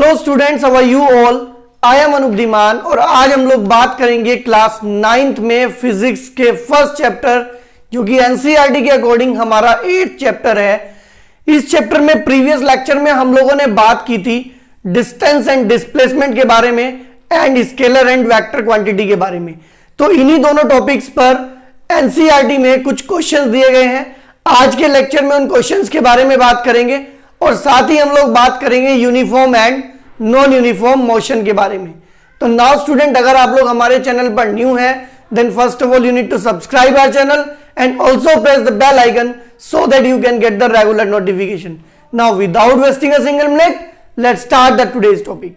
Hello students, how are you all. I am Anoop Dhiman और आज हम लोग बात करेंगे क्लास 9th में फिजिक्स के फर्स्ट चैप्टर जो कि एनसीईआरटी के अकॉर्डिंग हमारा 8th चैप्टर है। इस चैप्टर में प्रीवियस लेक्चर में हम लोगों ने बात की थी डिस्टेंस एंड डिस्प्लेसमेंट के बारे में and scalar and vector quantity के बारे में। तो इन्हीं दोनों टॉपिक्स पर एनसीईआरटी में कुछ क्वेश्चंस दिए गए हैं। आज के लेक्चर में उन क्वेश्चंस के बारे में बात करेंगे और साथ ही हम लोग बात करेंगे uniform and non uniform motion के बारे में। तो नाउ स्टूडेंट, अगर आप लोग हमारे चैनल पर न्यू हैं then first of all you need to subscribe our channel and also press the bell icon so that you can get the regular notification. Now without wasting a single minute, let's start the today's topic.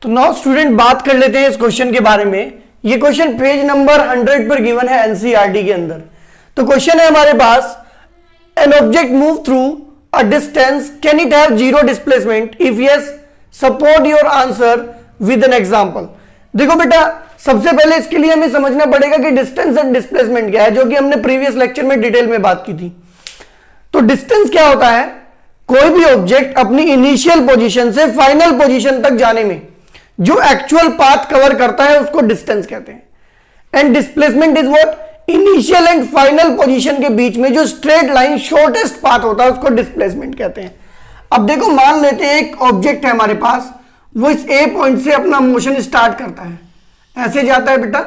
तो now student बात कर लेते हैं इस question के बारे में। ये क्वेश्चन पेज नंबर 100 पर गिवन है एनसीईआरटी के अंदर। तो क्वेश्चन है हमारे पास, an object move through a distance, can it have zero displacement? If yes, support your answer with an example. देखो बेटा, सबसे पहले इसके लिए हमें समझना पड़ेगा कि डिस्टेंस एंड डिस्प्लेसमेंट क्या है, जो कि हमने प्रीवियस लेक्चर में डिटेल में बात की थी। तो डिस्टेंस क्या होता है? कोई भी ऑब्जेक्ट अपनी इनिशियल पोजीशन से फाइनल पोजीशन तक जाने में जो एक्चुअल पाथ कवर करता है उसको डिस्टेंस कहते हैं। And displacement is what? Initial and final position के बीच में जो स्ट्रेट लाइन शॉर्टेस्ट पाथ होता है उसको डिस्प्लेसमेंट कहते हैं। अब देखो, मान लेते हैं एक ऑब्जेक्ट है हमारे पास, वो इस ए पॉइंट से अपना मोशन स्टार्ट करता है, ऐसे जाता है बेटा,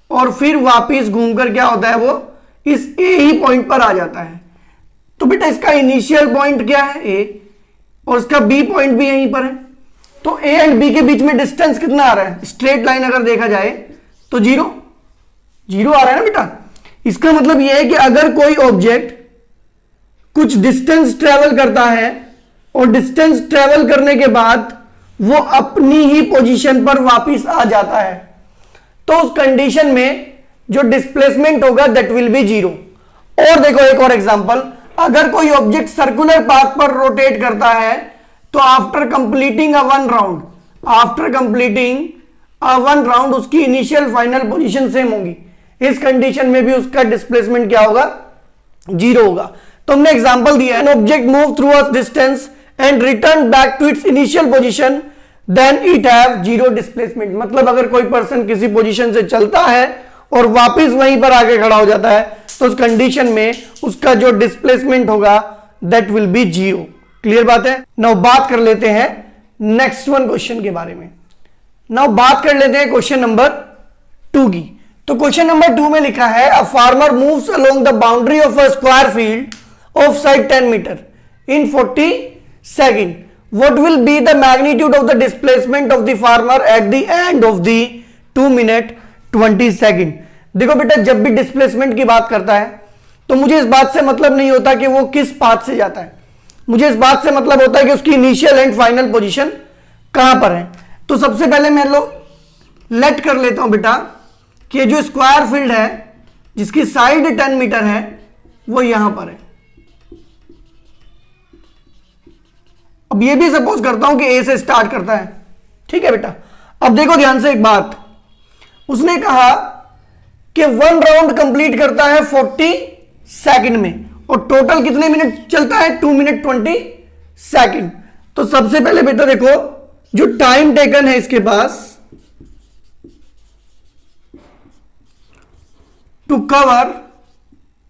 और फिर वापिस घूमकर क्या होता है, वो इस ए ही पॉइंट पर आ जाता है। तो बेटा इसका इनिशियल पॉइंट क्या है? ए, और इसका बी पॉइंट भी यहीं पर है। तो ए एंड बी के बीच में डिस्टेंस कितना आ रहा है? स्ट्रेट लाइन अगर देखा जाए तो जीरो जीरो आ रहा है ना बेटा। इसका मतलब यह है कि अगर कोई ऑब्जेक्ट कुछ डिस्टेंस ट्रेवल करता है और डिस्टेंस ट्रेवल करने के बाद वो अपनी ही पोजीशन पर वापस आ जाता है, तो उस कंडीशन में जो डिस्प्लेसमेंट होगा दैट विल बी जीरो। और देखो एक और एग्जांपल, अगर कोई ऑब्जेक्ट सर्कुलर पाथ पर रोटेट करता है तो after completing a one round उसकी इनिशियल फाइनल पोजीशन सेम होगी। इस कंडीशन में भी उसका डिस्प्लेसमेंट क्या होगा? जीरो होगा। तो हमने एग्जांपल दिया, an object move through a distance and return back to its initial position then it have zero displacement. मतलब अगर कोई पर्सन किसी पोजीशन से चलता है और वापस वहीं पर आके खड़ा हो जाता है तो उस कंडीशन में उसका जो डिस्प्लेसमेंट होगा that will be zero. Clear बात है। नाउ बात कर लेते हैं नेक्स्ट वन क्वेश्चन के बारे में। नाउ बात कर लेते हैं क्वेश्चन नंबर 2 की। तो क्वेश्चन नंबर 2 में लिखा है, a farmer moves along the boundary of a square field of side 10 metre in 40 second. What will be the magnitude of the displacement of the farmer at the end of the 2 minute 20 second? देखो बेटा, जब भी displacement की बात करता है तो मुझे इस बात से मतलब नहीं होता कि वो किस पाथ से जाता है, मुझे इस बात से मतलब होता है कि उसकी इनिशियल एंड फाइनल पोजीशन कहां पर है। तो सबसे पहले मैं लेट कर लेता हूं बेटा कि जो स्क्वायर फील्ड है जिसकी साइड 10 मीटर है वो यहां पर है। अब ये भी सपोज करता हूं कि ए से स्टार्ट करता है, ठीक है बेटा। अब देखो ध्यान से एक बात, उसने कहा कि 1 राउंड कंप्लीट करता है 40 सेकंड में और टोटल कितने मिनट चलता है? 2 मिनट 20 सेकंड। तो सबसे पहले बेटा देखो, जो टाइम टेकन है इसके पास टू कवर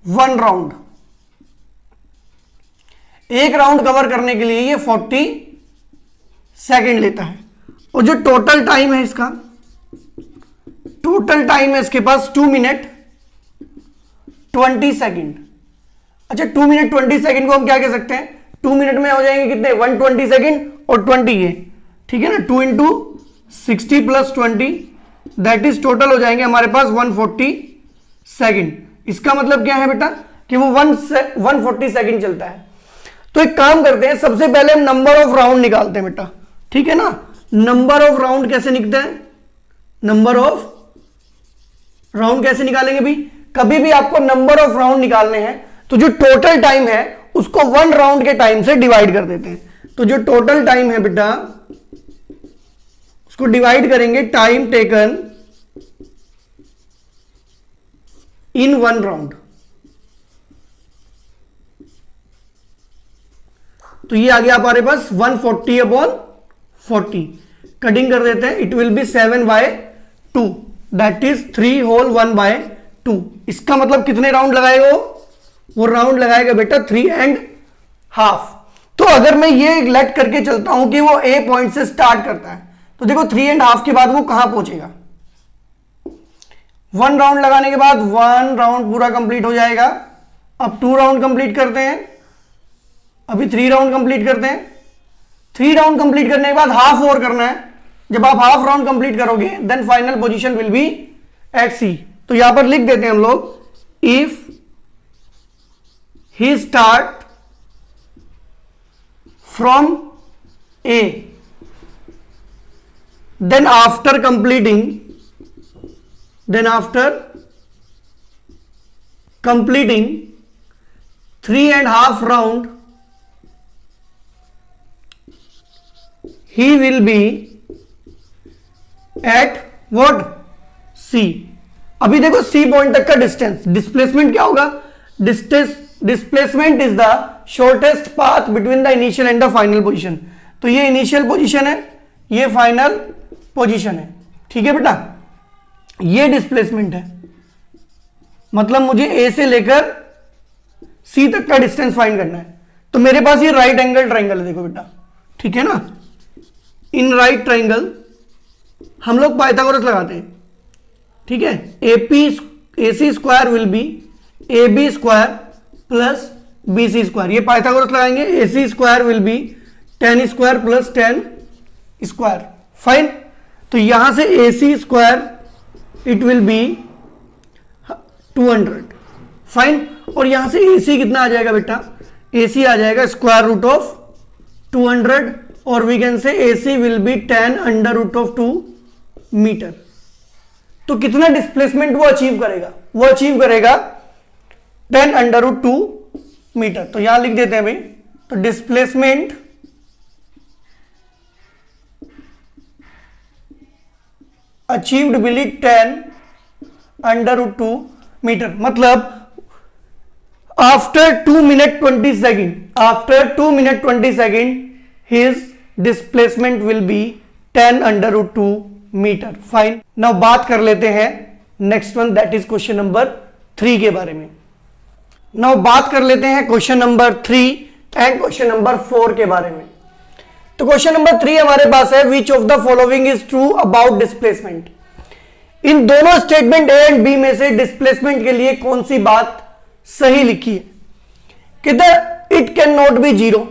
1 राउंड, एक राउंड कवर करने के लिए ये 40 सेकेंड लेता है। और जो टोटल टाइम है इसका, टोटल टाइम है इसके पास 2 मिनट 20 सेकेंड। अच्छा, 2 मिनट 20 सेकेंड को हम क्या कह सकते हैं? 2 मिनट में हो जाएंगे कितने? 120 सेकेंड और 20 ये, ठीक है ना। 2 into 60 plus 20 that is total हो जाएंगे हमारे पास 140 सेकेंड। इसका मतलब क्या है बेटा कि वो 140 सेकेंड चलता है। तो एक काम करते हैं, सबसे पहले हम नंबर ऑफ राउंड निकालते हैं बेटा, ठीक है ना। नंबर ऑफ राउंड कैसे निकलते हैं? नंबर ऑफ राउंड कैसे निकालेंगे भी? कभी भी आपको नंबर ऑफ राउंड निकालने हैं तो जो टोटल टाइम है उसको 1 राउंड के टाइम से डिवाइड कर देते हैं। तो जो टोटल टाइम है बेटा उसको डिवाइड करेंगे टाइम टेकन इन 1 राउंड। तो ये आ गया हमारे पास 140/40, कटिंग कर देते हैं, it will be 7/2, that is 3 whole 1/2। इसका मतलब कितने राउंड लगाएगा वो राउंड लगाएगा बेटा 3.5। तो अगर मैं ये लेट करके चलता हूं कि वो ए पॉइंट से स्टार्ट करता है, तो देखो 3.5 के बाद वो कहां पहुंचेगा। 1 राउंड लगाने के बाद 1 राउंड पूरा कंप्लीट हो जाएगा। अब 2 राउंड कंप्लीट करते हैं, अभी 3 राउंड कंप्लीट करते हैं। 3 राउंड कंप्लीट करने के बाद हाफ और करना है। जब आप हाफ राउंड कंप्लीट करोगे then final position will be at C. तो यहां पर लिख देते हैं हम लोग, if he start from A then after completing 3.5 round he will be at what C। अभी देखो C पॉइंट तक का डिस्टेंस, डिस्प्लेसमेंट क्या होगा, displacement is the shortest path between the initial and the final position. तो ये initial position है, ये फाइनल पोजीशन है, ठीक है बेटा, ये डिस्प्लेसमेंट है। मतलब मुझे ए से लेकर सी तक का डिस्टेंस फाइंड करना है। तो मेरे पास ये राइट एंगल ट्राइंगल है, देखो बेटा, ठीक है ना। इन राइट ट्राइंगल हम लोग पाइथागोरस लगाते हैं, ठीक है। A C square will be A B square plus B C square, ये पाइथागोरस लगाएंगे। A C square will be 10 square plus 10 square, fine. तो यहां से A C square it will be 200, fine. और यहां से AC कितना आ जाएगा बेटा, AC आ जाएगा स्क्वायर रूट ऑफ 200, और we can say AC will be 10 under root of 2 metre. तो कितना डिस्प्लेसमेंट वो अचीव करेगा, वो अचीव करेगा 10 अंडर रूट 2 मीटर। तो यहां लिख देते हैं भाई, तो displacement achieved will 10 under root 2 metre. मतलब after 2 minute 20 second his displacement will be 10 under root 2 metre, fine. Now बात कर लेते हैं next one, that is question number 3 के बारे में। नाउ बात कर लेते हैं question number 3 and question number 4 के बारे में। तो क्वेश्चन नंबर 3 हमारे पास है, which of the following is true about displacement. इन दोनों स्टेटमेंट ए एंड बी में से डिस्प्लेसमेंट के लिए कौन सी बात सही लिखी है। किधर it can not be zero,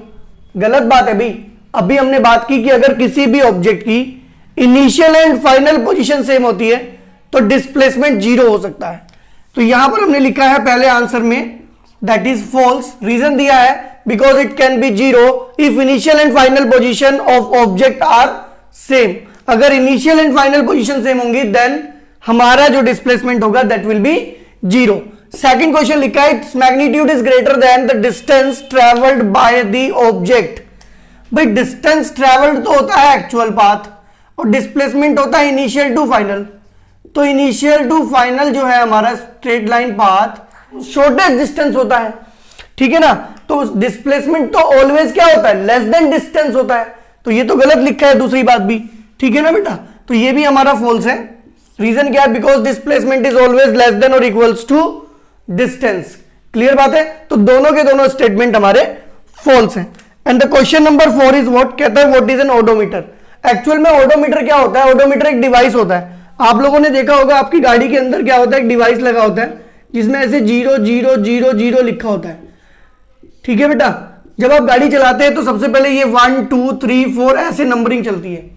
गलत बात है भाई। अभी हमने बात की कि अगर किसी भी ऑब्जेक्ट की initial and final position same होती है तो डिस्प्लेसमेंट जीरो हो सकता है। तो यहां पर हमने लिखा है पहले आंसर में, दैट इज फॉल्स। रीजन दिया है because it can be zero if initial and final position of object are same. अगर initial and final position same होंगी देन हमारा जो डिस्प्लेसमेंट होगा that will be zero. Second question लिखा है, its magnitude is greater than the distance travelled by the object. भाई distance travelled तो होता है एक्चुअल पाथ और डिस्प्लेसमेंट होता है इनिशियल टू फाइनल। तो इनिशियल टू फाइनल जो है हमारा straight line path shortest distance होता है, ठीक है ना। तो डिस्प्लेसमेंट तो ऑलवेज क्या होता है, लेस देन डिस्टेंस होता है। तो ये तो गलत लिखा है दूसरी बात भी, ठीक है ना बेटा। तो ये भी हमारा फॉल्स है। रीजन क्या है, because displacement is always less than और इक्वल्स टू डिस्टेंस। क्लियर बात है। तो दोनों के दोनों स्टेटमेंट हमारे फॉल्स हैं। And the question number 4 is what, कहता है what is an odometer. Actual में ओडोमीटर क्या होता है, ओडोमीटर एक डिवाइस होता है। आप लोगों ने देखा होगा आपकी गाड़ी के अंदर क्या होता है, एक डिवाइस लगा होता है जिसमें ऐसे 0 लिखा होता है, ठीक है बेटा। जब आप गाड़ी चलाते हैं तो सबसे पहले ये 1 2 3 4 ऐसे नंबरिंग चलती है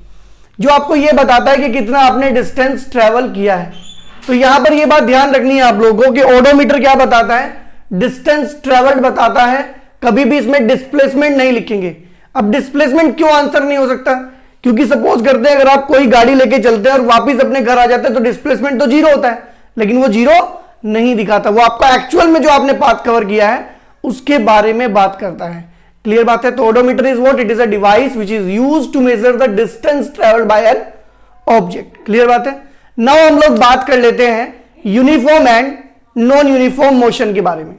जो आपको ये बताता है कि कितना आपने डिस्टेंस ट्रेवल किया है। तो यहां पर ये बात ध्यान रखनी है आप लोगों को कि ओडोमीटर क्या बताता है, डिस्टेंस ट्रेवल्ड बताता है। कभी भी इसमें डिस्प्लेसमेंट नहीं लिखेंगे। अब डिस्प्लेसमेंट क्यों आंसर नहीं हो सकता, क्योंकि सपोज करते हैं अगर आप कोई गाड़ी लेके चलते हैं और वापस अपने घर आ जाते हैं तो डिस्प्लेसमेंट तो जीरो होता है, लेकिन वो जीरो नहीं दिखाता। वो आपका एक्चुअल में जो आपने पाथ कवर किया है उसके बारे में बात करता है। क्लियर बात है। तो odometer is what, it is a device which is used to measure the distance travelled by an object. Clear बात है। नाउ हम लोग बात कर लेते हैं uniform and non uniform motion के बारे में।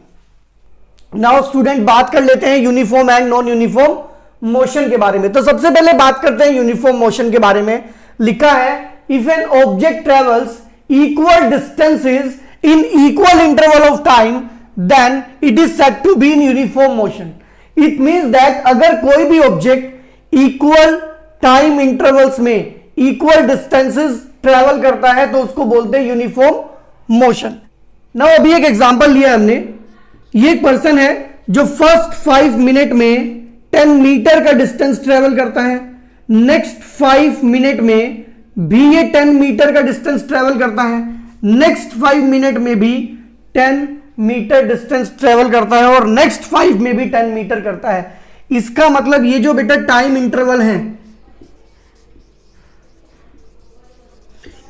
नाउ स्टूडेंट बात कर लेते हैं uniform and non uniform motion के बारे में। तो सबसे पहले बात करते हैं यूनिफॉर्म मोशन के बारे में। लिखा है if an object travels equal distances in equal interval of time then it is said to be in uniform motion. It means that अगर कोई भी ऑब्जेक्ट इक्वल टाइम इंटरवल्स में इक्वल डिस्टेंसेस ट्रेवल करता है तो उसको बोलते हैं यूनिफॉर्म मोशन। नाउ अभी एक एग्जांपल लिया हमने। ये एक पर्सन है जो फर्स्ट 5 मिनट में 10 मीटर का डिस्टेंस ट्रेवल करता है, नेक्स्ट 5 मिनट में भी ये 10 मीटर का डिस्टेंस ट्रेवल करता है, नेक्स्ट 5 मिनट में भी 10 मीटर डिस्टेंस ट्रेवल करता है और नेक्स्ट 5 में भी 10 मीटर करता है। इसका मतलब ये जो बेटा टाइम इंटरवल है,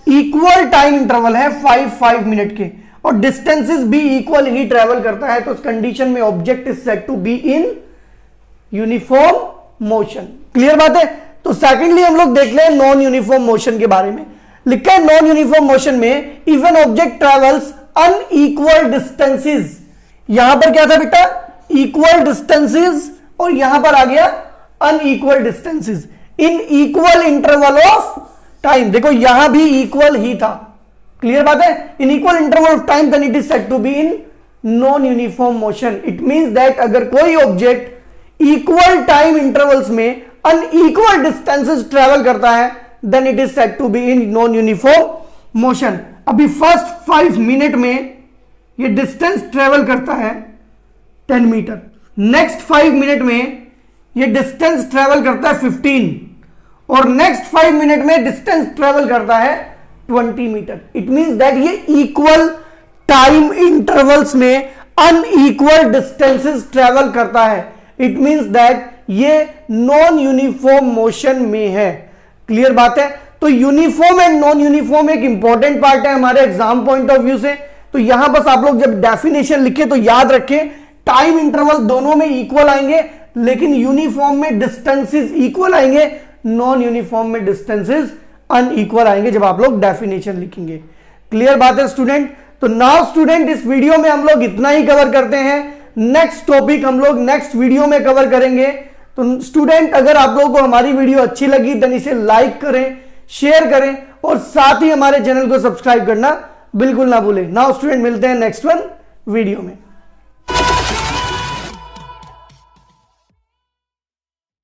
इक्वल टाइम इंटरवल है 5 मिनट के और डिस्टेंसेस भी इक्वल ही ट्रेवल करता है, तो उस कंडीशन में object is said to be in uniform motion. Clear बात है। तो सेकेंडली हम लोग देख लें नॉन यूनिफॉर्म मोशन के बारे में। लिखा है नॉन यूनिफॉर्म मोशन में if an object travels unequal distances, यहां पर क्या था बेटा इक्वल डिस्टेंसेस और यहां पर आ गया unequal distances in equal interval of time. देखो यहां भी इक्वल ही था। क्लियर बात है। In equal interval of time then it is said to be in non uniform motion. It means that अगर कोई ऑब्जेक्ट इक्वल टाइम इंटरवल्स में अनइक्वल डिस्टेंसेस ट्रेवल करता है then it is said to be in non uniform motion. अभी first 5 minute में ये distance travel करता है 10 मीटर, नेक्स्ट 5 मिनट में ये डिस्टेंस ट्रेवल करता है 15 और नेक्स्ट 5 मिनट में डिस्टेंस ट्रेवल करता है 20 मीटर। इट मींस दैट ये इक्वल टाइम इंटरवल्स में अनइक्वल डिस्टेंसेस ट्रेवल करता है। इट मींस दैट ये नॉन यूनिफॉर्म मोशन में है। क्लियर बात है। तो यूनिफॉर्म एंड नॉन यूनिफॉर्म एक इंपॉर्टेंट पार्ट है हमारे एग्जाम पॉइंट ऑफ व्यू से। तो यहां बस आप लोग जब डेफिनेशन लिखे तो याद रखें टाइम इंटरवल दोनों में इक्वल आएंगे, लेकिन यूनिफॉर्म में डिस्टेंसेस इक्वल आएंगे, नॉन यूनिफॉर्म में डिस्टेंसेस अनइक्वल आएंगे जब आप लोग डेफिनेशन लिखेंगे। क्लियर बात है स्टूडेंट। तो नाउ स्टूडेंट इस वीडियो में हम लोग इतना ही कवर करते हैं। नेक्स्ट टॉपिक हम लोग नेक्स्ट वीडियो में कवर करेंगे। तो स्टूडेंट अगर आप लोगों को हमारी वीडियो अच्छी लगी तो इसे लाइक करें, शेयर करें और साथ ही हमारे चैनल को सब्सक्राइब करना बिल्कुल ना भूलें। नाउ स्टूडेंट मिलते हैं नेक्स्ट वीडियो में।